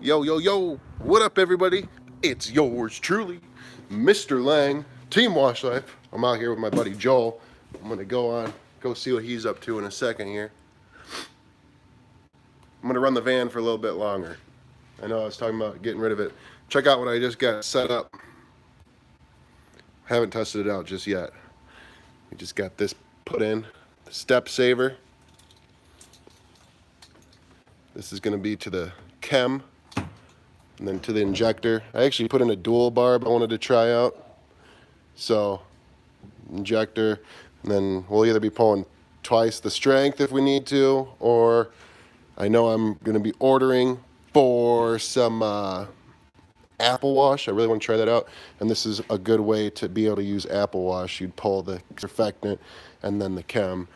Yo, yo, yo, what up, everybody? It's yours truly, Mr. Lange, Team Wash Life. I'm out here with my buddy Joel. I'm gonna go see what he's up to in a second here. I'm gonna run the van for a little bit longer. I know I was talking about getting rid of it. Check out what I just got set up. Haven't tested it out just yet. We just got this put in, the step saver. This is gonna be to the chem, and then to the injector. I actually put in a dual barb I wanted to try out. So, injector, and then we'll either be pulling twice the strength if we need to, or I know I'm gonna be ordering for some Apple Wash. I really want to try that out, and this is a good way to be able to use Apple Wash. You'd pull the surfactant and then the chem.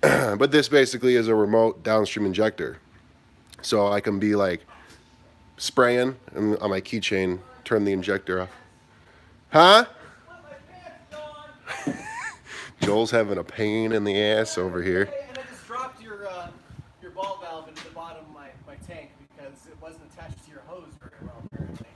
But this basically is a remote downstream injector. So I can be like spraying and on my keychain, turn the injector off. Huh? Joel's having a pain in the ass over here. And I just dropped your ball valve into the bottom of my tank because it wasn't attached to your hose very well, apparently.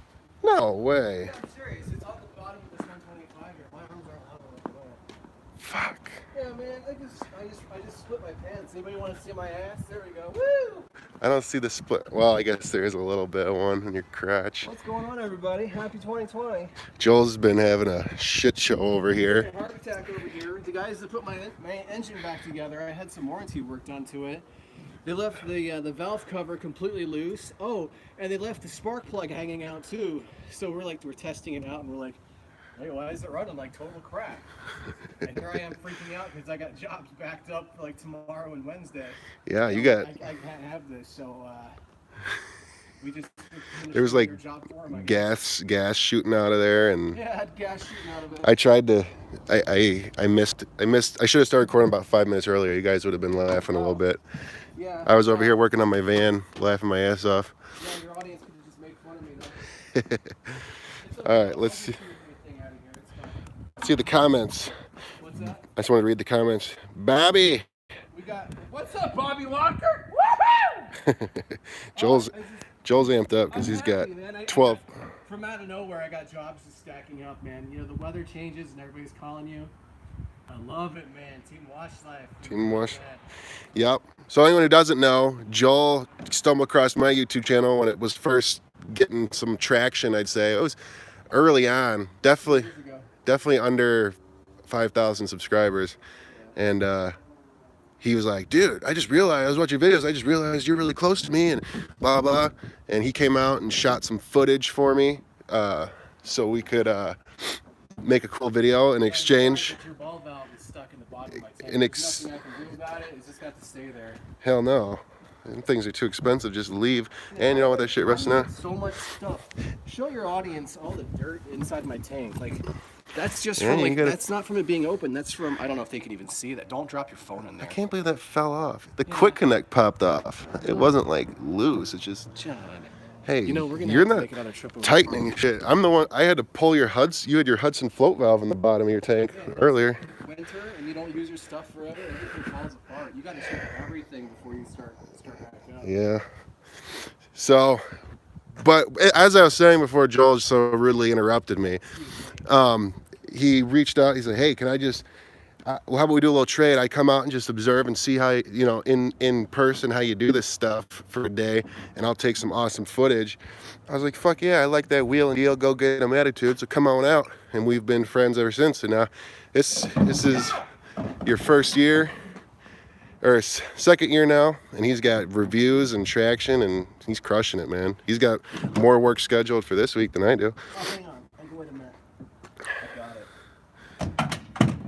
No way. Yeah, I'm serious. It's on the bottom of this 125 here. My arms aren't level like that. Fuck. Yeah, man. I just split my pants. Anybody want to see my ass? There we go. Woo! I don't see the split. Well, I guess there is a little bit of one in your crotch. What's going on, everybody? Happy 2020. Joel's been having a shit show over here. Heart attack over here. The guys that put my engine back together, I had some warranty work done to it. They left the valve cover completely loose. Oh, and they left the spark plug hanging out too. So we're testing it out, and we're like, hey, why is it running like total crap? And here I am freaking out because I got jobs backed up for like tomorrow and Wednesday. Yeah, you got. I can't have this, so we just. There was like gas shooting out of there, and yeah, I had gas shooting out of it. I tried to. I missed. I should have started recording about 5 minutes earlier. You guys would have been laughing a little bit. Yeah. I was over here working on my van, laughing my ass off. Yeah, your audience could have just made fun of me though. All right, let's see. Let's see the comments. What's that? I just want to read the comments. Bobby. We got. What's up, Bobby Walker? Woohoo! Joel's amped up because he's got 12. From out of nowhere, I got jobs just stacking up, man. You know, the weather changes and everybody's calling you. I love it, man. Team Wash Life. Team Wash. Yep. So anyone who doesn't know, Joel stumbled across my YouTube channel when it was first getting some traction, I'd say. It was early on. Definitely under 5,000 subscribers. And he was like, dude, I just realized, I was watching videos, I just realized you're really close to me and blah, blah. And he came out and shot some footage for me so we could make a cool video in exchange. Your ball valve is stuck in the bottom of my tank. There's nothing I can do about it. It's just got to stay there. Hell no. And things are too expensive. Just leave. And you know what that shit rusting out? So much stuff. Show your audience all the dirt inside my tank. Like, that's just that's not from it being open. That's from, I don't know if they can even see that. Don't drop your phone in there. I can't believe that fell off. The quick connect popped off. It wasn't like loose. It's just. John. Hey, you know, we're gonna you're have to not make another trip over tightening shit. I'm the one. I had to pull your Hudson. You had your Hudson float valve in the bottom of your tank earlier. Winter, and you don't use your stuff forever. Everything falls apart. You got to check everything before you start back up. Yeah. So, but as I was saying before, Joel so rudely interrupted me. He reached out. He said, "Hey, can I just? Well, how about we do a little trade? I come out and just observe and see how, you know, in person, how you do this stuff for a day, and I'll take some awesome footage." I was like, fuck yeah, I like that wheel and deal, go get them attitude, so come on out. And we've been friends ever since. And now this is your first year, or second year now, and he's got reviews and traction, and he's crushing it, man. He's got more work scheduled for this week than I do. Oh, hang on. Wait a minute. I got it.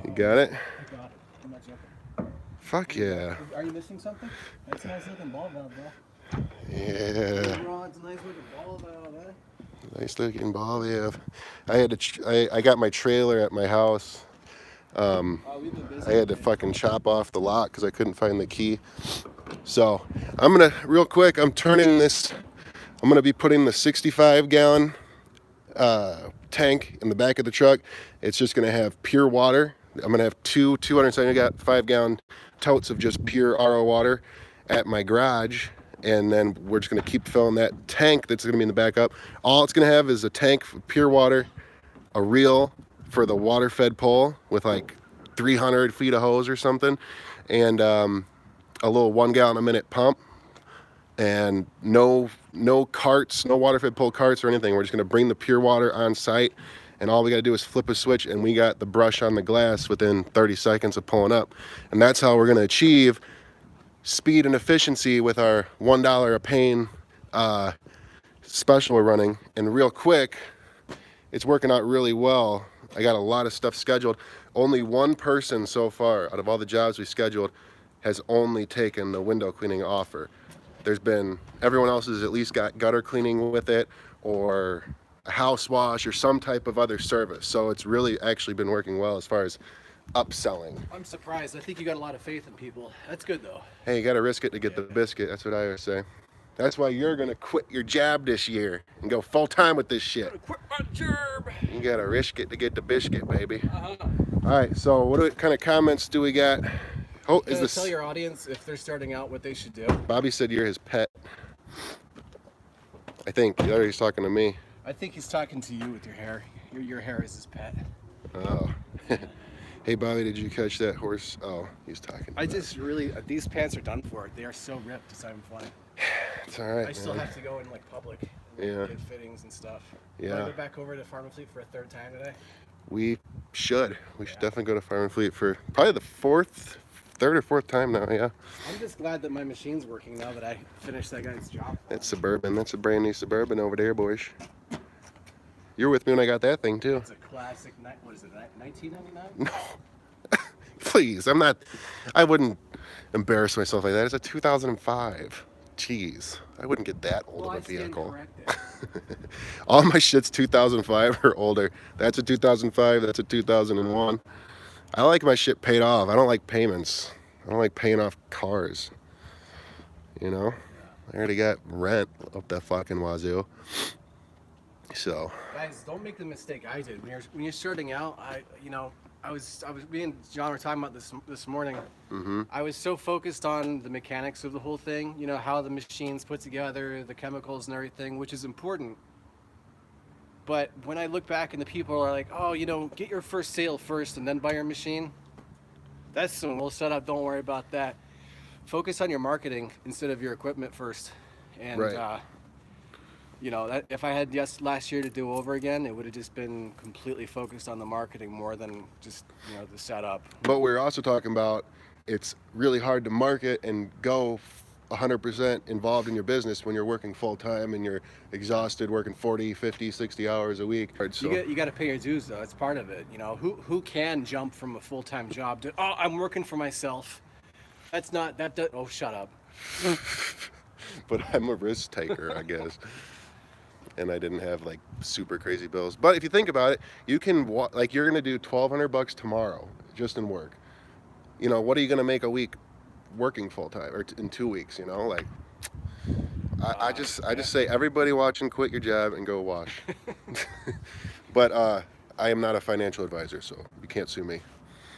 You got it? I got it. I'm not joking. Fuck yeah. Are you missing something? That's a nice looking ball valve, bro. Yeah. It's a nice looking ball valve, eh? Nice looking ball valve. I got my trailer at my house. I had to fucking chop off the lock because I couldn't find the key. So I'm gonna, real quick, I'm gonna be putting the 65-gallon tank in the back of the truck. It's just gonna have pure water. I'm gonna have two 275-gallon totes of just pure RO water at my garage, and then we're just going to keep filling that tank that's going to be in the backup. All it's going to have is a tank for pure water, a reel for the water fed pole with like 300 feet of hose or something, and a little 1 gallon a minute pump, and no carts, no water fed pole carts or anything. We're just going to bring the pure water on site, and all we got to do is flip a switch and we got the brush on the glass within 30 seconds of pulling up. And that's how we're going to achieve speed and efficiency with our $1 a pane special we're running. And real quick, it's working out really well. I got a lot of stuff scheduled. Only one person so far out of all the jobs we scheduled has only taken the window cleaning offer. There's been, everyone else has at least got gutter cleaning with it, or a house wash, or some type of other service. So it's really actually been working well as far as upselling. I'm surprised. I think you got a lot of faith in people. That's good though. Hey, you gotta risk it to get the biscuit. That's what I always say. That's why you're gonna quit your job this year and go full time with this shit. Quit my job. You gotta risk it to get the biscuit, baby. Uh-huh. All right, so what kind of comments do we got? Oh, is this? Tell your audience if they're starting out what they should do. Bobby said you're his pet. I think he's talking to me. I think he's talking to you with your hair. Your hair is his pet. Oh. Hey Bobby, did you catch that horse? Oh, he's talking. I just really, these pants are done for. They are so ripped. It's not even funny. It's all right. I still have to go in like public. Yeah. Get fittings and stuff. Yeah. Want to go back over to Farm and Fleet for a third time today? We should. We should definitely go to Farm and Fleet for probably the third or fourth time now. Yeah. I'm just glad that my machine's working now that I finished that guy's job. That's Suburban. That's a brand new Suburban over there, boys. You were with me when I got that thing too. It's a classic. What is it? 1999? No. Please, I wouldn't embarrass myself like that. It's a 2005. Jeez, I wouldn't get that old of a vehicle. All my shit's 2005 or older. That's a 2005. That's a 2001. I like my shit paid off. I don't like payments. I don't like paying off cars. You know? I already got rent up that fucking wazoo. So. Guys, don't make the mistake I did. When you're starting out, me and John were talking about this morning. Mm-hmm. I was so focused on the mechanics of the whole thing, you know, how the machine's put together, the chemicals and everything, which is important. But when I look back and the people are like, oh, you know, get your first sale first and then buy your machine. That's soon. We'll set up. Don't worry about that. Focus on your marketing instead of your equipment first. And, right. You know, if I had last year to do over again, it would have just been completely focused on the marketing more than just, you know, the setup. But we're also talking about it's really hard to market and go 100% involved in your business when you're working full time and you're exhausted working 40, 50, 60 hours a week. So, you got to pay your dues though. It's part of it. You know, who can jump from a full-time job to, oh, I'm working for myself. That's not, oh, shut up. But I'm a risk taker, I guess. And I didn't have like super crazy bills. But if you think about it, you can like you're gonna do $1,200 tomorrow just in work. You know, what are you gonna make a week working full time or in 2 weeks? You know, like I just say everybody watching, quit your job and go wash. But I am not a financial advisor, so you can't sue me.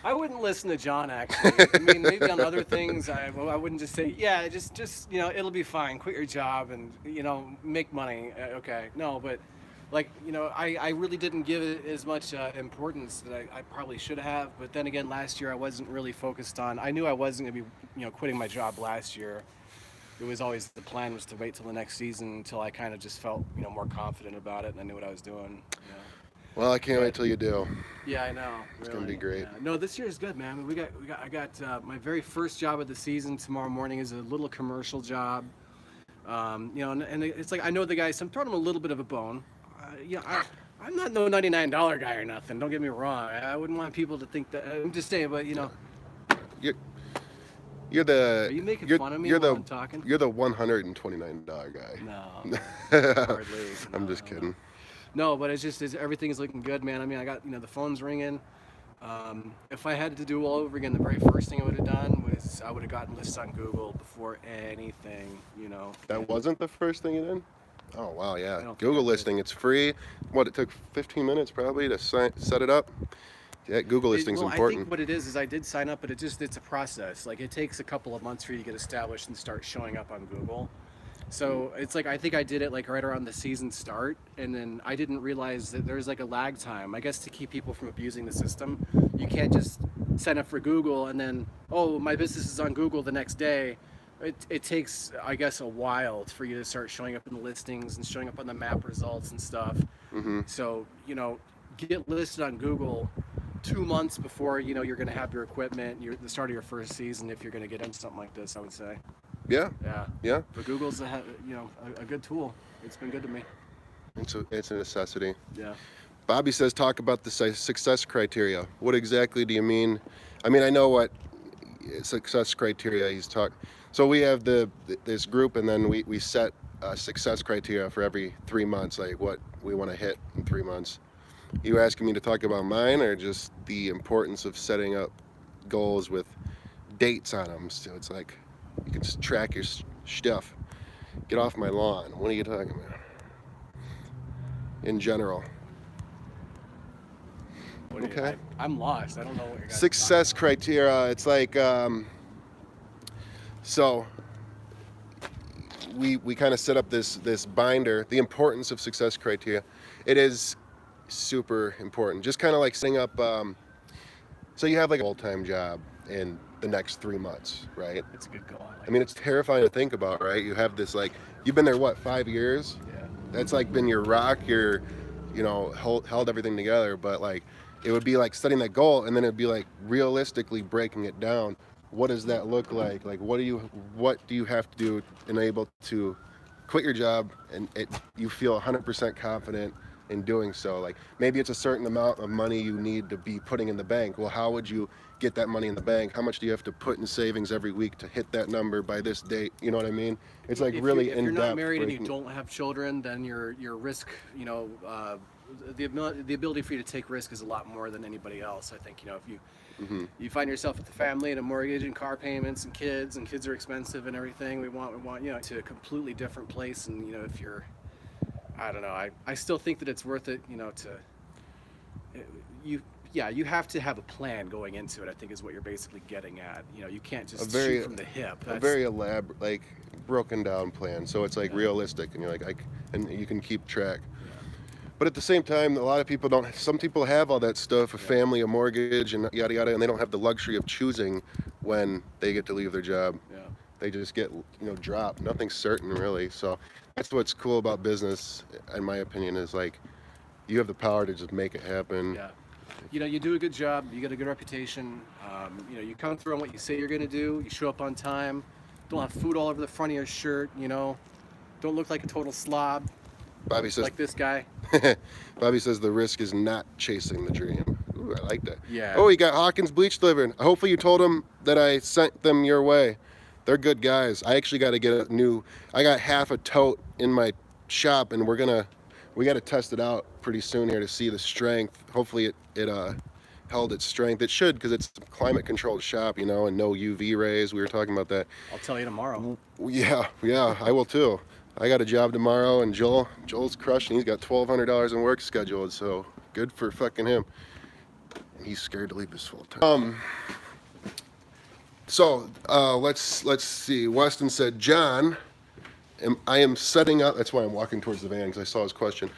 I wouldn't listen to John, actually. I mean, maybe on other things, I wouldn't just say, yeah, just you know, it'll be fine. Quit your job and, you know, make money. Okay. No, but, like, you know, I really didn't give it as much importance that I probably should have. But then again, last year I wasn't really focused on, I knew I wasn't going to be, you know, quitting my job last year. It was always, the plan was to wait till the next season until I kind of just felt, you know, more confident about it and I knew what I was doing. You know. Well, I can't wait till you do. Yeah, I know. It's gonna be great. Yeah. No, this year is good, man. I got my very first job of the season tomorrow morning is a little commercial job. You know, and it's like I know the guys. I'm throwing them a little bit of a bone. You know, I'm not no $99 guy or nothing. Don't get me wrong. I wouldn't want people to think that. I'm just saying, but you know. You're the. Are you making fun of me while I'm talking? You're the $129 guy. No. Hardly. I'm just kidding. No, but everything is looking good, man. I mean, I got, you know, the phone's ringing. If I had to do all over again, the very first thing I would have done was I would have gotten lists on Google before anything, you know. That wasn't the first thing you did? Oh, wow, yeah. Google listing, it's free. What, it took 15 minutes probably to set it up? Yeah, Google listing's important. I think what it is I did sign up, but it's a process. Like, it takes a couple of months for you to get established and start showing up on Google. So it's like I think I did it like right around the season start, and then I didn't realize that there's like a lag time. I guess to keep people from abusing the system, you can't just sign up for Google and then my business is on Google the next day. It takes I guess a while for you to start showing up in the listings and showing up on the map results and stuff. Mm-hmm. So get listed on Google 2 months before you're going to have your equipment, the start of your first season if you're going to get into something like this. I would say. Yeah. Yeah. Yeah. But Google's a good tool. It's been good to me. It's a necessity. Yeah. Bobby says, talk about the success criteria. What exactly do you mean? I mean, I know what success criteria he's talking. So we have this group, and then we set success criteria for every 3 months, like what we want to hit in 3 months. You asking me to talk about mine, or just the importance of setting up goals with dates on them? So it's like you can just track your stuff. Get off my lawn. What are you talking about? In general. Okay. I'm lost. I don't know what you're Success criteria. It's like so we kind of set up this binder. The importance of success criteria. It is super important. Just kind of like setting up. So you have like a full-time job in the next 3 months, right? It's a good goal. I mean, it's terrifying to think about, right? You have this like you've been there what 5 years? Yeah. That's like been your rock. Your held everything together, but like. It would be like setting that goal, and then it'd be like realistically breaking it down. What does that look like? Like, what do you have to do and able to quit your job and you feel 100% confident in doing so? Like, maybe it's a certain amount of money you need to be putting in the bank. Well, how would you get that money in the bank? How much do you have to put in savings every week to hit that number by this date? You know what I mean? It's like really in depth. If you're not married and you don't have children, then your risk, the ability for you to take risk is a lot more than anybody else. I think if you find yourself with a family and a mortgage and car payments and kids are expensive and everything, we want to a completely different place. And if you're, I don't know, I still think that it's worth it. You have to have a plan going into it. I think is what you're basically getting at. You can't just shoot from the hip. A very elaborate, like broken down plan. So it's like realistic, and you're like, and you can keep track. But at the same time, a lot of people don't. Some people have all that stuff, a family, a mortgage, and yada yada, and they don't have the luxury of choosing when they get to leave their job. Yeah. They just get dropped. Nothing's certain really. So that's what's cool about business, in my opinion, is like you have the power to just make it happen. Yeah. You do a good job. You get a good reputation. You come through on what you say you're going to do. You show up on time. Don't have food all over the front of your shirt. Don't look like a total slob. Bobby says, like this guy. Bobby says the risk is not chasing the dream. Ooh, I like that. Yeah. Oh, he got Hawkins bleach delivered. Hopefully you told him that I sent them your way. They're good guys. I actually got to get I got half a tote in my shop, and we got to test it out pretty soon here to see the strength. Hopefully it held its strength. It should, because it's a climate controlled shop, and no UV rays. We were talking about that. I'll tell you tomorrow. Yeah, I will too. I got a job tomorrow, and Joel's crushing. He's got $1,200 in work scheduled, so good for fucking him. He's scared to leave his full time. So let's see. Weston said, John, I am setting up. That's why I'm walking towards the van, because I saw his question.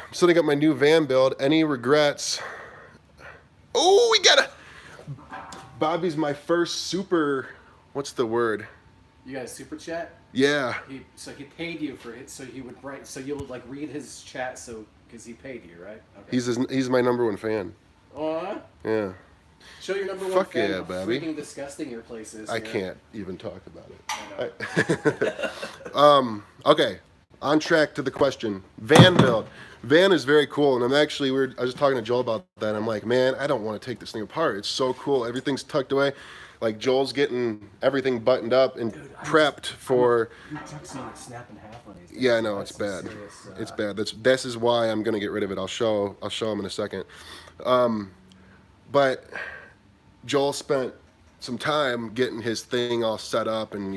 I'm setting up my new van build. Any regrets? Oh, we got Bobby's my first super. What's the word? You got a super chat? Yeah. So he paid you for it. So he would write. So you'll like read his chat. So because he paid you, right? Okay. He's my number one fan. Oh. Yeah. Show your number one Fuck fan. yeah, how Bobby. Freaking disgusting your place is. I can't even talk about it. I know. Okay. On track to the question. Van build. Van is very cool, and I was talking to Joel about that. I'm like, man, I don't want to take this thing apart. It's so cool. Everything's tucked away. Like Joel's getting everything buttoned up and prepped for. Your truck's not snapping half on these. Yeah, I know, it's bad. It's bad. This is why I'm gonna get rid of it. I'll show him in a second. But Joel spent some time getting his thing all set up and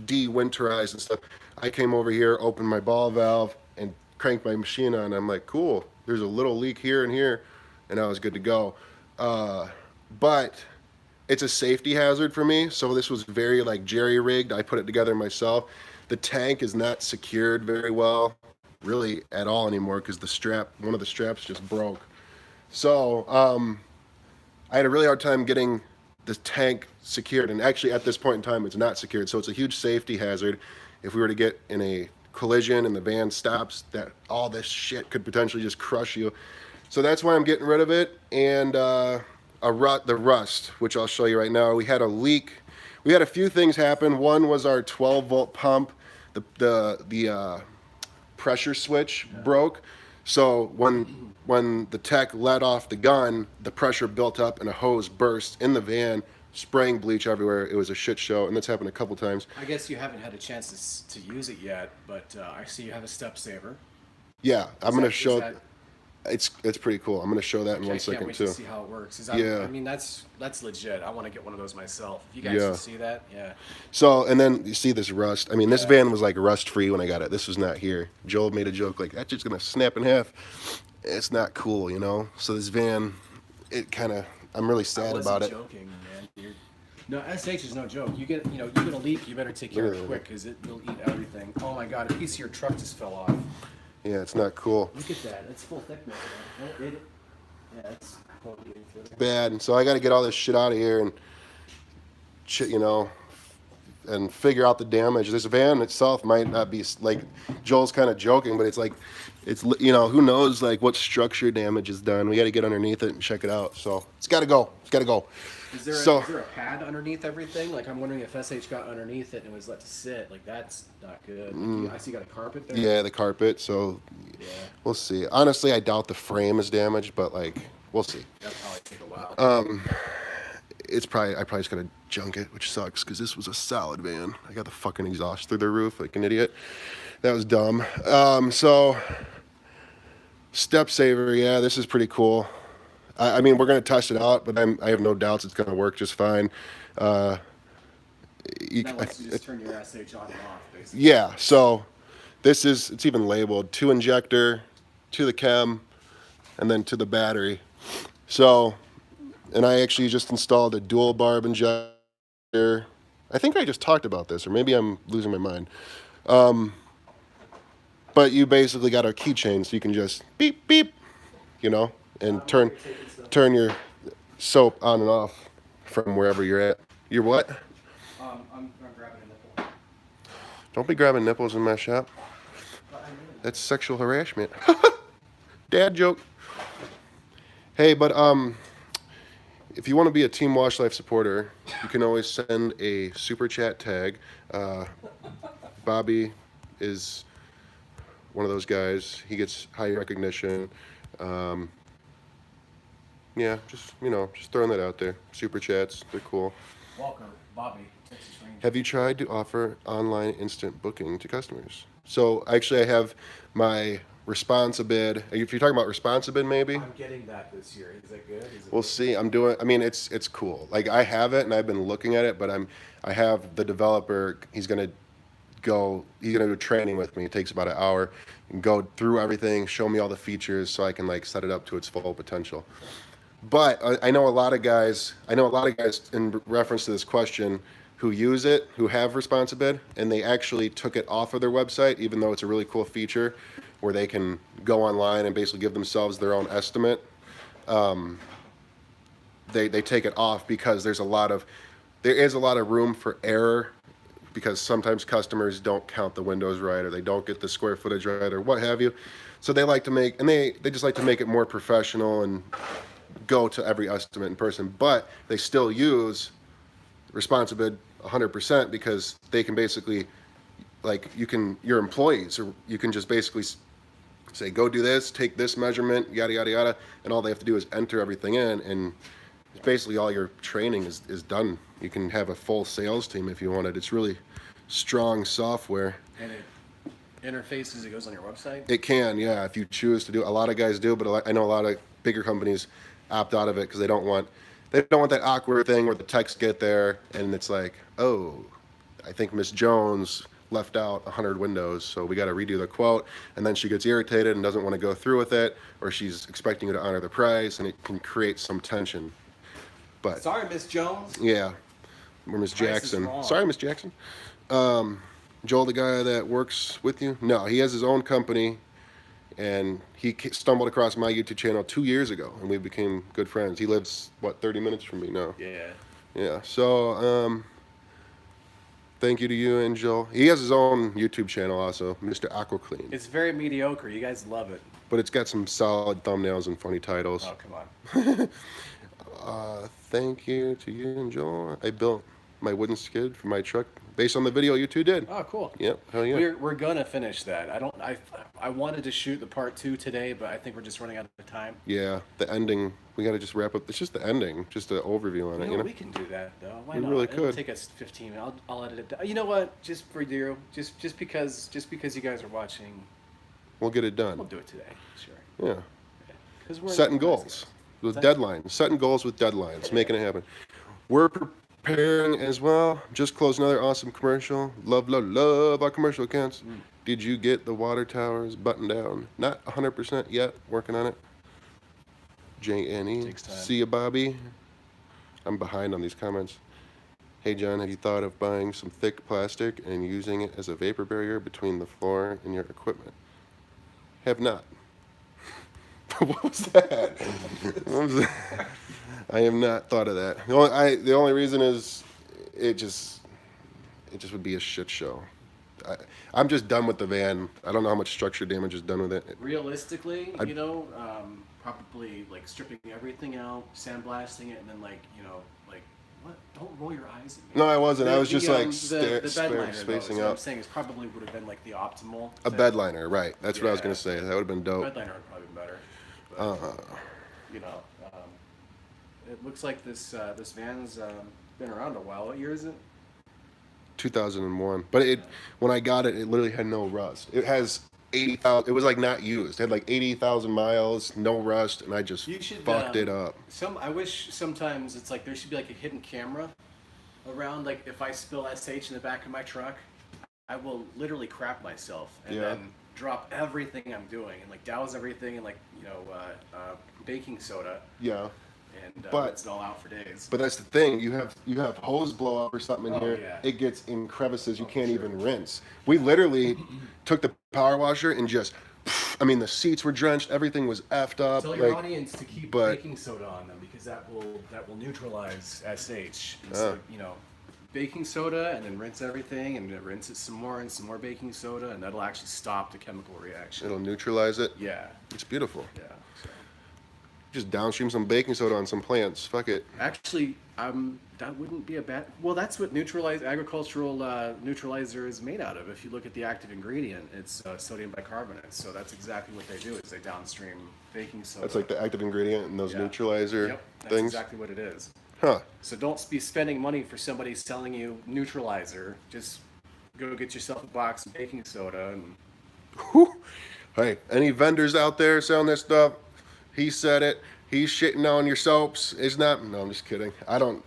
de-winterized and stuff. I came over here, opened my ball valve, and cranked my machine on. I'm like, cool. There's a little leak here and here, and I was good to go. But it's a safety hazard for me, so this was very like jerry-rigged. I put it together myself. The tank is not secured very well, really at all anymore, because one of the straps just broke. So I had a really hard time getting the tank secured, and actually at this point in time, it's not secured. So it's a huge safety hazard. If we were to get in a collision and the van stops, that all this shit could potentially just crush you. So that's why I'm getting rid of it. And the rust, which I'll show you right now. We had a leak. We had a few things happen. One was our 12-volt pump. The pressure switch broke. So when the tech let off the gun, the pressure built up and a hose burst in the van, spraying bleach everywhere. It was a shit show, and that's happened a couple times. I guess you haven't had a chance to use it yet, but I see you have a step saver. Yeah, I'm gonna show. That, it's pretty cool. I'm gonna show that in one second I can't wait too. to see how it works. Yeah. I mean, that's legit. I want to get one of those myself. If you guys can see that, yeah. So, and then you see this rust. I mean, this van was like rust free when I got it. This was not here. Joel made a joke like, that's just gonna snap in half. It's not cool, you know. So this van, I'm really sad about it. Joking, man. No, SH is no joke. You get a leak, you better take care of it quick, because it will eat everything. Oh my God, a piece of your truck just fell off. Yeah, it's not cool. Look at that. It's full thickness, man. Yeah, it's totally bad. And so I got to get all this shit out of here and shit, you know, and figure out the damage. This van itself might not be like, Joel's kind of joking, but it's like, you know, who knows like what structure damage is done. We got to get underneath it and check it out. So it's got to go. It's got to go. Is there a pad underneath everything? Like, I'm wondering if SH got underneath it and was let to sit. Like, that's not good. Like, I see you got a carpet there. Yeah, the carpet. So we'll see. Honestly, I doubt the frame is damaged, but like, we'll see. That'll probably take a while. I probably just gotta junk it, which sucks because this was a solid van. I got the fucking exhaust through the roof like an idiot. That was dumb. So step saver, yeah, this is pretty cool. I mean, we're gonna test it out, but I have no doubts it's gonna work just fine. That lets you just turn your SH on and off, basically. Yeah. So it's even labeled to injector, to the chem, and then to the battery. So, and I actually just installed a dual barb injector. I think I just talked about this, or maybe I'm losing my mind. But you basically got a keychain, so you can just beep, beep, you know, and turn your soap on and off from wherever you're at. You're what? I'm grabbing a nipple. Don't be grabbing nipples in my shop. That's sexual harassment. Dad joke. Hey, but if you want to be a Team Wash Life supporter, you can always send a super chat tag. Bobby is one of those guys. He gets high recognition. Yeah, just throwing that out there. Super chats, they're cool. Welcome, Bobby, Texas Ranger. Have you tried to offer online instant booking to customers? So actually, I have my Responsibid. If you're talking about Responsibid, maybe. I'm getting that this year. Is that good? We'll see. I mean, it's cool. Like, I have it and I've been looking at it, but I have the developer. He's gonna do training with me. It takes about an hour, and go through everything, show me all the features, so I can like set it up to its full potential. But I know a lot of guys in reference to this question who use it, who have Responsibid, and they actually took it off of their website, even though it's a really cool feature where they can go online and basically give themselves their own estimate. They take it off because there is a lot of room for error, because sometimes customers don't count the windows right, or they don't get the square footage right, or what have you. So they just like to make it more professional and go to every estimate in person, but they still use Responsibid 100% because they can basically, like, your employees, or you can just basically say, go do this, take this measurement, yada, yada, yada, and all they have to do is enter everything in, and basically all your training is done. You can have a full sales team if you wanted. It's really strong software. And it interfaces, it goes on your website? It can, yeah, if you choose to do. A lot of guys do, but I know a lot of bigger companies opt out of it because they don't want that awkward thing where the techs get there and it's like, oh, I think Miss Jones left out 100 windows, so we got to redo the quote, and then she gets irritated and doesn't want to go through with it, or she's expecting you to honor the price, and it can create some tension. But sorry, Miss Jones. Yeah, or Miss Jackson. Sorry, Miss Jackson. Joel, the guy that works with you? No, he has his own company, and he stumbled across my YouTube channel 2 years ago, and we became good friends. He lives, what, 30 minutes from me now? Yeah. Yeah, so thank you to you and Joel. He has his own YouTube channel also, Mr. AquaClean. It's very mediocre. You guys love it. But it's got some solid thumbnails and funny titles. Oh, come on. Thank you to you and Joel. I built my wooden skid for my truck based on the video you two did. Oh, cool. Yep, hell yeah. We're gonna finish that. I wanted to shoot the part 2 today, but I think we're just running out of time. Yeah, the ending. We got to just wrap up. It's just the ending, just an overview on it. You know, we can do that though. Why We not? really It'll could. take us 15 minutes. I'll edit it down. You know what? Just for you, just because you guys are watching, we'll get it done. we'll do it today. Sure. Yeah, Because we're setting goals with deadlines. Setting goals with deadlines. Making it happen. We're preparing as well. Just closed another awesome commercial. Love, love, love our commercial accounts. Did you get the water towers buttoned down? Not 100% yet. Working on it. JNE. Takes time. See ya, Bobby. I'm behind on these comments. Hey, John, have you thought of buying some thick plastic and using it as a vapor barrier between the floor and your equipment? Have not. What was that? What was that? I have not thought of that. The only reason is it just would be a shit show. I'm just done with the van. I don't know how much structure damage is done with it. Realistically, probably like stripping everything out, sandblasting it, and then like what? Don't roll your eyes at me. No, I wasn't. I was just like the bed liner, spacing though, out. I'm saying is probably would have been like the optimal. A bed liner, right? That's what I was Yeah. gonna say. That would have been dope. Bed liner would probably be better. But, it looks like this van's been around a while. What year is it? 2001. But when I got it, it literally had no rust. It has 80,000. It was like not used. It had like 80,000 miles, no rust, and I just You should fucked it up. I wish sometimes it's like there should be like a hidden camera around. Like if I spill SH in the back of my truck, I will literally crap myself and then drop everything I'm doing and like douse everything in like baking soda. Yeah. And But- it's all out for days. But that's the thing. You have hose blow up or something in Oh, here. yeah. It gets in crevices. You can't even rinse. We literally took the power washer and just. I mean, the seats were drenched. Everything was effed up. Tell your like, audience to keep but- baking soda on them because that will neutralize SH. And so, baking soda and then rinse everything and then rinse it some more and some more baking soda and that'll actually stop the chemical reaction. it'll neutralize it. Yeah. It's beautiful. Yeah. So. Just downstream some baking soda on some plants. Fuck it. Actually, that wouldn't be a bad. Well, that's what agricultural neutralizer is made out of. If you look at the active ingredient, it's sodium bicarbonate. So that's exactly what they do. Is they downstream baking soda. That's like the active ingredient in those Yeah. neutralizer Yep, that's things. exactly what it is. Huh. So don't be spending money for somebody selling you neutralizer. Just go get yourself a box of baking soda and. Whew. Hey, any vendors out there selling this stuff? He said it. He's shitting on your soaps. It's not. No, I'm just kidding. I don't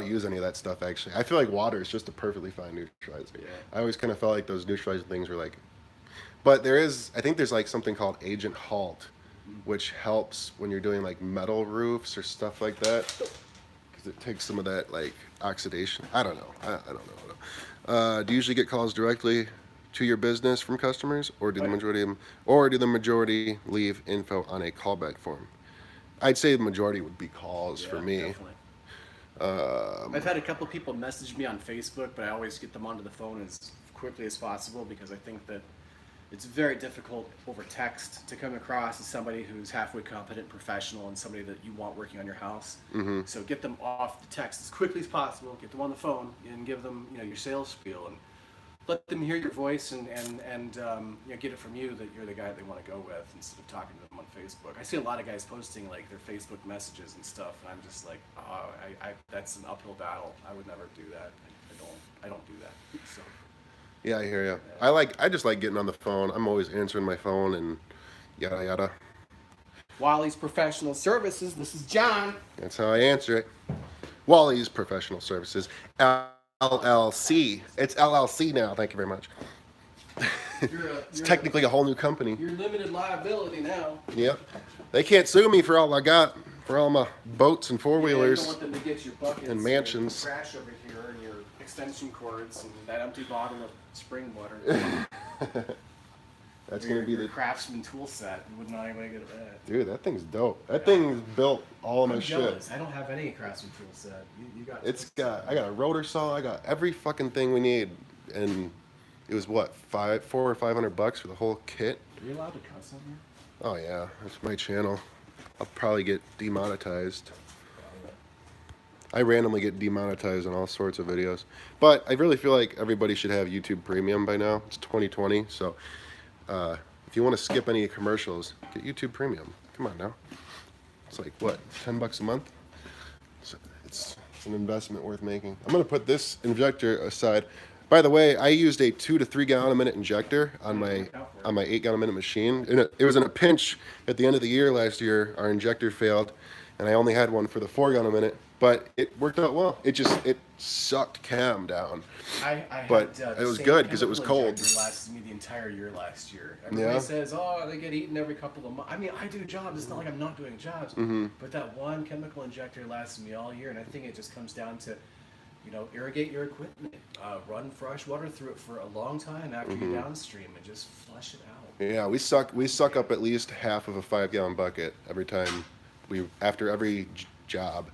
use any of that stuff actually. I feel like water is just a perfectly fine neutralizer. Yeah. I always kind of felt like those neutralizing things were like. But I think there's like something called Agent Halt, which helps when you're doing like metal roofs or stuff like that, because it takes some of that like oxidation. I don't know. I don't know. Do you usually get calls directly to your business from customers, or do the majority leave info on a callback form? I'd say the majority would be calls for me. Definitely. I've had a couple people message me on Facebook, but I always get them onto the phone as quickly as possible because I think that it's very difficult over text to come across as somebody who's halfway competent professional and somebody that you want working on your house. Mm-hmm. So get them off the text as quickly as possible, get them on the phone and give them your sales spiel and let them hear your voice and get it from you that you're the guy they want to go with instead of talking to them on Facebook. I see a lot of guys posting like their Facebook messages and stuff, and I'm just like, oh, that's an uphill battle. I would never do that. I don't do that. So. Yeah, I hear you. I just like getting on the phone. I'm always answering my phone and yada yada. Wally's Professional Services. This is John. That's how I answer it. Wally's Professional Services, LLC. It's LLC now. Thank you very much. It's technically a whole new company. You're limited liability now. Yep. They can't sue me for all I got, for all my boats and four You don't wheelers. want them to get your buckets and mansions. And trash over here and your extension cords and that empty bottle of spring water. That's gonna be the Craftsman tool set. You would not even get it that. dude. That thing's dope. That thing's built all of my I'm shit. jealous. I don't have any Craftsman tool set. You got. I got a rotor saw. I got every fucking thing we need, and it was what $400 or $500 for the whole kit. Are you allowed to cuss on here? Oh yeah, that's my channel. I'll probably get demonetized. I randomly get demonetized on all sorts of videos, but I really feel like everybody should have YouTube Premium by now. It's 2020, so if you want to skip any commercials, get YouTube Premium. Come on now. It's like what, $10 a month? It's an investment worth making. I'm gonna put this injector aside. By the way, I used a 2 to 3 gallon a minute injector on my 8 gallon a minute machine. And it was in a pinch at the end of the year last year. Our injector failed, and I only had one for the 4 gallon a minute. But it worked out well. It sucked cam down. But it was good because it was cold. It lasted me the entire year last year. Everybody says, "Oh, they get eaten every couple of months." I mean, I do jobs. It's not like I'm not doing jobs. But that one chemical injector lasted me all year, and I think it just comes down to, irrigate your equipment, run fresh water through it for a long time after you're downstream, and just flush it out. Yeah, we suck up at least half of a 5 gallon bucket every time after every job.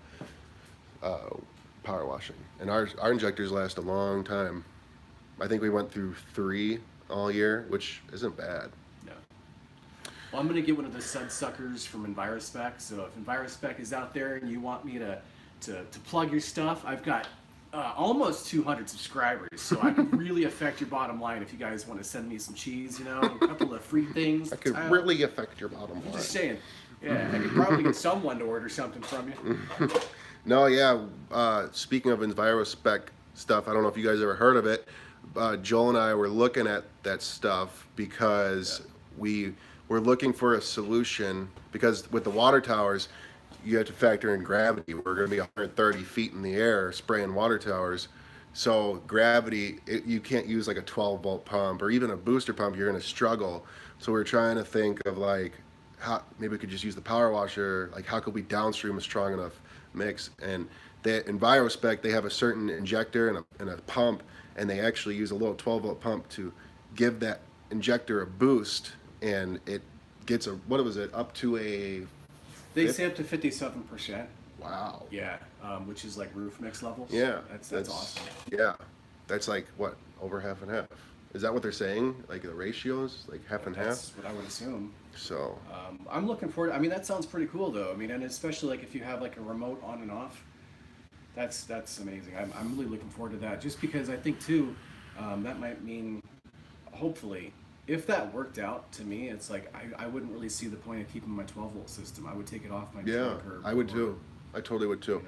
Power washing, and our injectors last a long time. I think we went through 3 all year, which isn't bad. No. Well, I'm gonna get one of the suckers from EnviroSpec. So if EnviroSpec is out there and you want me to plug your stuff, I've got almost 200 subscribers, so I can really affect your bottom line if you guys want to send me some cheese, a couple of free things. I could really affect your bottom line. I'm just saying. Yeah, I could probably get someone to order something from you. No, yeah. Speaking of EnviroSpec stuff, I don't know if you guys ever heard of it. Joel and I were looking at that stuff because we were looking for a solution. Because with the water towers, you have to factor in gravity. We're going to be 130 feet in the air spraying water towers. So gravity, you can't use like a 12-volt pump or even a booster pump. You're going to struggle. So we're trying to think of like, how maybe we could just use the power washer. Like, how could we downstream a strong enough mix? And the EnviroSpec, they have a certain injector and a pump, and they actually use a little 12-volt pump to give that injector a boost, and it gets up to a... They say up to 57%. Wow. Yeah, which is like roof mix levels. Yeah. That's awesome. Yeah. That's like, what, over half and half? Is that what they're saying? Like the ratios, like half and half? That's what I would assume. So I'm looking forward. I mean, that sounds pretty cool, though. I mean, and especially like if you have like a remote on and off, that's amazing. I'm really looking forward to that. Just because I think too, that might mean, hopefully, if that worked out to me, it's like I wouldn't really see the point of keeping my 12-volt system. I would take it off my truck. I would too. I totally would too.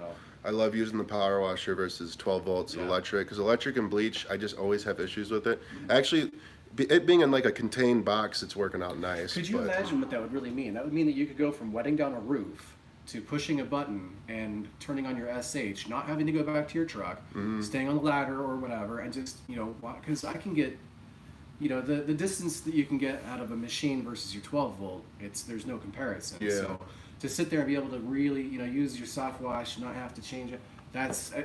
I love using the power washer versus 12 volts electric, because electric and bleach, I just always have issues with it. Actually, it being in like a contained box, it's working out nice. Could you imagine what that would really mean? That would mean that you could go from wetting down a roof to pushing a button and turning on your SH, not having to go back to your truck, staying on the ladder or whatever, and just, because I can get, the distance that you can get out of a machine versus your 12 volt, there's no comparison. Yeah. So to sit there and be able to really, use your soft wash, not have to change it,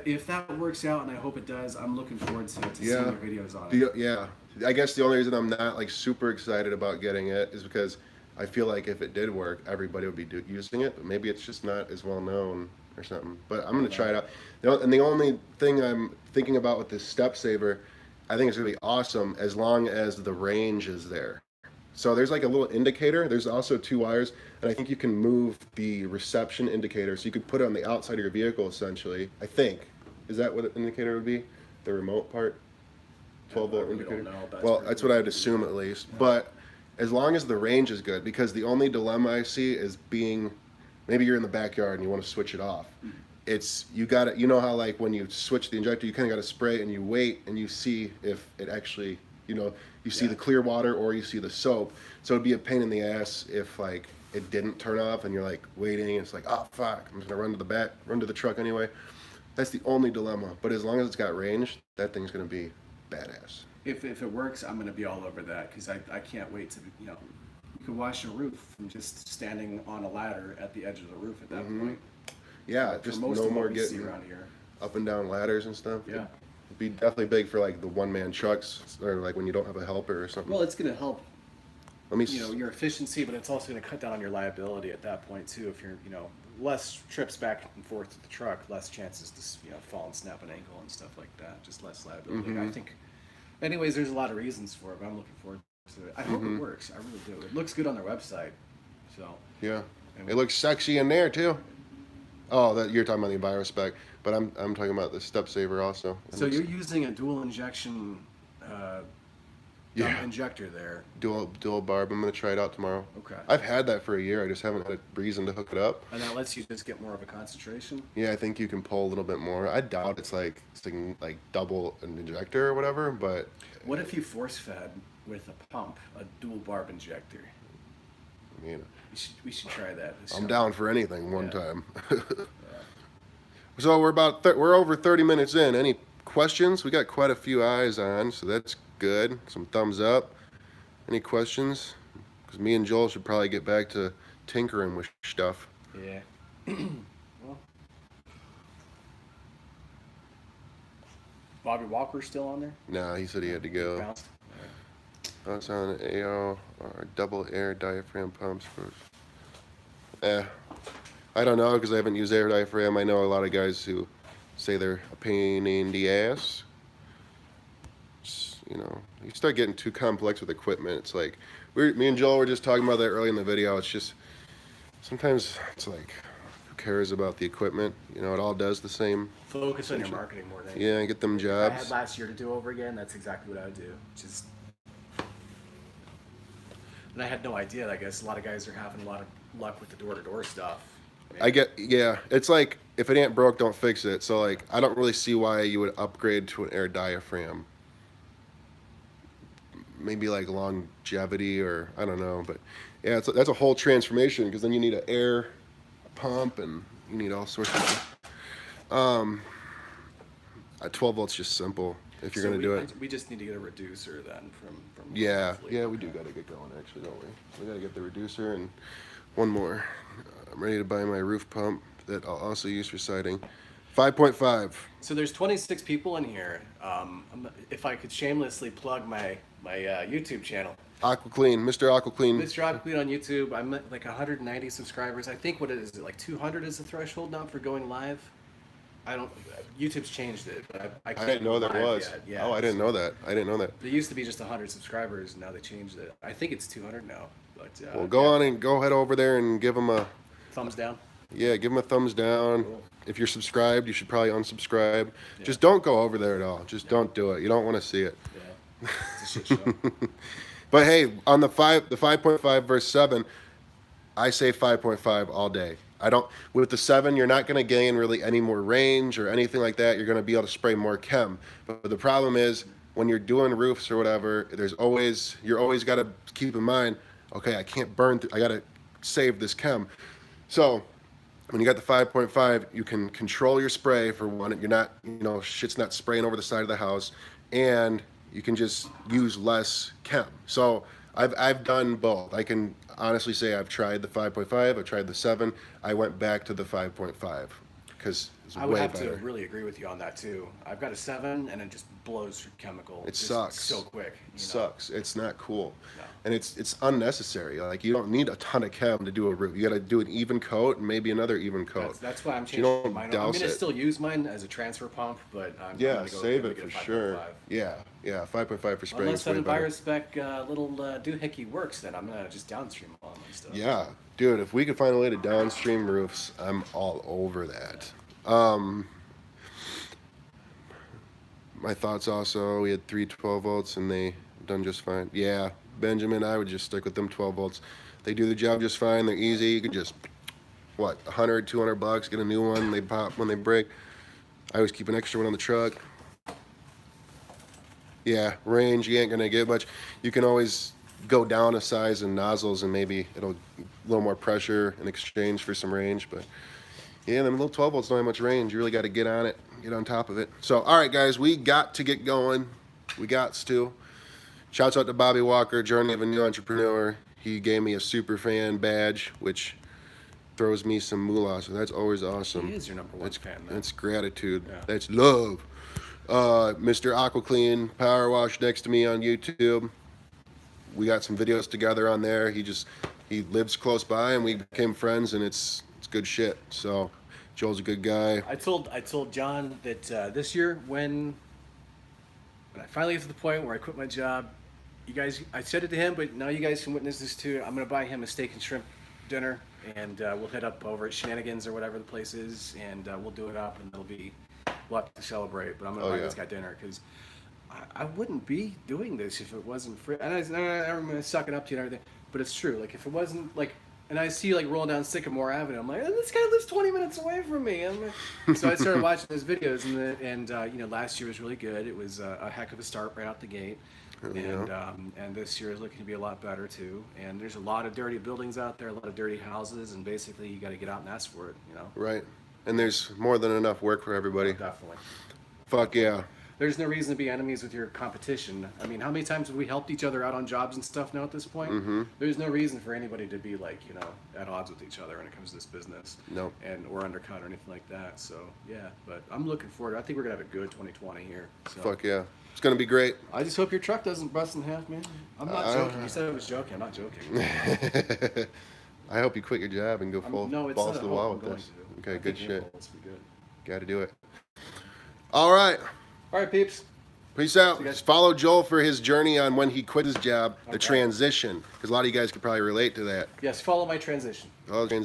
if that works out, and I hope it does, I'm looking forward to seeing your videos on it. Yeah. I guess the only reason I'm not like super excited about getting it is because I feel like if it did work, everybody would be using it, but maybe it's just not as well known or something. But I'm going to try it out. And the only thing I'm thinking about with this step saver, I think it's going to be awesome as long as the range is there. So there's like a little indicator. There's also 2 wires, and I think you can move the reception indicator. So you could put it on the outside of your vehicle, essentially. I think. Is that what an indicator would be? The remote part? 12-volt indicator? Well, that's what I'd assume at least. Yeah. But as long as the range is good, because the only dilemma I see is maybe you're in the backyard and you want to switch it off. It's, you got to, how like when you switch the injector, you kind of got to spray and you wait and you see if it actually, you see the clear water or you see the soap. So it'd be a pain in the ass if like it didn't turn off and you're like waiting and it's like, oh fuck, I'm just gonna run to the truck anyway. That's the only dilemma. But as long as it's got range, that thing's gonna be badass. If it works, I'm gonna be all over that, because I can't wait to, you could wash a roof from just standing on a ladder at the edge of the roof at that point. Yeah, just no more getting around here. Up and down ladders and stuff. Yeah. It'd be definitely big for like the one-man trucks or like when you don't have a helper or something. Well, it's going to help, Let me. your efficiency, but it's also going to cut down on your liability at that point too. If you're, less trips back and forth to the truck, less chances to, fall and snap an ankle and stuff like that. Just less liability. I think. Anyways, there's a lot of reasons for it, but I'm looking forward to it. I hope it works. I really do. It looks good on their website. So. Yeah, it looks sexy in there too. Oh, that you're talking about the EnviroSpec, but I'm talking about the step saver also. So you're using a dual injection injector there. Dual barb. I'm gonna try it out tomorrow. Okay. I've had that for a year. I just haven't had a reason to hook it up. And that lets you just get more of a concentration. Yeah, I think you can pull a little bit more. I doubt it's like double an injector or whatever, but What if you force fed with a pump, a dual barb injector? you know, We should try that. I'm down for anything one Yeah. time. So we're over 30 minutes in. Any questions? We got quite a few eyes on, so that's good. Some thumbs up. Any questions? Because me and Joel should probably get back to tinkering with stuff. Yeah. Well, Bobby Walker's still on there? Nah, he said he had to go. Bounced? That's on AO or double air diaphragm pumps. I don't know because I haven't used air diaphragm. I know a lot of guys who say they're a pain in the ass. You start getting too complex with equipment. It's like me and Joel were just talking about that early in the video. It's just sometimes it's like, who cares about the equipment? It all does the same. Focus on your marketing more than Yeah, get them If I had jobs. last year to do over again, that's exactly what I would do. And I had no idea. I guess a lot of guys are having a lot of luck with the door-to-door stuff. It's like if it ain't broke, don't fix it. So like, I don't really see why you would upgrade to an air diaphragm. Maybe like longevity or I don't know, but yeah, that's a whole transformation because then you need an air pump and you need all sorts of. At 12 volts just simple if you're gonna do it. We just need to get a reducer then from Yeah, hopefully. yeah, we do gotta get going actually, don't we? We gotta get the reducer and one more. I'm ready to buy my roof pump that I'll also use for siding. 5.5. So there's 26 people in here. If I could shamelessly plug my YouTube channel, AquaClean, Mr. AquaClean. Mr. Aquaclean on YouTube. I'm at like 190 subscribers. I think what is it, like 200 is the threshold now for going live? YouTube's changed it, but I I can't didn't know go there live was. yet. Yeah, Oh, I didn't know that. I didn't know that. There used to be just 100 subscribers, and now they changed it. I think it's 200 now. But Well, go head over there and give them a thumbs down. give them a thumbs down. Cool. If you're subscribed, you should probably unsubscribe. Just don't go over there at all. Just don't do it. You don't want to see it. Yeah, it's a shit show. But hey, on the 5.5 verse 7, I say 5.5 all day. I don't with the 7, you're not going to gain really any more range or anything like that. You're going to be able to spray more chem. But the problem is when you're doing roofs or whatever, you're always got to keep in mind, okay, I can't burn I got to save this chem. So, when you got the 5.5, you can control your spray for one. You're not, shit's not spraying over the side of the house, and you can just use less chem. So I've done both. I can honestly say I've tried the 5.5, I've tried the 7. I went back to the 5.5 because it's I would way have better. to really agree with you on that too. I've got a 7, and it just blows through chemical. It just sucks. so quick. It sucks. It's not cool. No. And it's unnecessary. Like you don't need a ton of chem to do a roof. You got to do an even coat and maybe another even coat. That's why I'm You changing don't mine. I'm douse going to it. still use mine as a transfer pump, but I'm Yeah, gonna go save get it a for 5.5. sure. Yeah, 5.5 for spraying Unless is that way better. EnviroSpec little doohickey works, then I'm going to just downstream all my stuff. Yeah, dude, if we could find a way to downstream roofs, I'm all over that. My thoughts also, we had 3 12 volts and they done just fine. Yeah, Benjamin, I would just stick with them 12 volts. They do the job just fine. They're easy. You could just, $100, $200, get a new one. They pop when they break. I always keep an extra one on the truck. Yeah, range, you ain't gonna get much. You can always go down a size in nozzles and maybe it'll a little more pressure in exchange for some range, but yeah, them little 12 volts don't have much range. You really got to get on it, get on top of it. So, all right, guys, we got to get going. We got to. Shouts out to Bobby Walker, Journey of a New Entrepreneur. He gave me a super fan badge, which throws me some moolah, so that's always awesome. He is your number one fan, man. That's gratitude. Yeah. That's love. Mr. AquaClean Power Wash next to me on YouTube. We got some videos together on there. He lives close by, and we became friends, and it's good shit. So Joel's a good guy. I told John that this year when I finally get to the point where I quit my job, you guys, I said it to him, but now you guys can witness this too. I'm gonna buy him a steak and shrimp dinner, and we'll head up over at Shenanigans or whatever the place is, and we'll do it up, and we'll have to celebrate. But I'm gonna buy this guy dinner because I wouldn't be doing this if it wasn't free. And I'm gonna suck it up to you and everything, but it's true. Like if it wasn't like, and I see like rolling down Sycamore Avenue, I'm like, oh, this guy lives 20 minutes away from me. So I started watching his videos, and you know, last year was really good. It was a heck of a start right out the gate. And this year is looking to be a lot better too. And there's a lot of dirty buildings out there, a lot of dirty houses, and basically you got to get out and ask for it, you know. Right. And there's more than enough work for everybody. Definitely. Fuck yeah. There's no reason to be enemies with your competition. I mean, how many times have we helped each other out on jobs and stuff now at this point? Mm-hmm. There's no reason for anybody to be like, you know, at odds with each other when it comes to this business. No. Or undercut or anything like that. So yeah, but I'm looking forward. I think we're gonna have a good 2020 here. So. Fuck yeah. It's gonna be great. I just hope your truck doesn't bust in half, man. I'm not joking. You said I was joking. I'm not joking. I hope you quit your job and go balls to the wall with this. Okay, good shit. Let's be good. Got to do it. All right. All right, peeps. Peace out. Just follow Joel for his journey on when he quit his job, the transition, because a lot of you guys could probably relate to that. Yes, follow my transition. Follow the transition.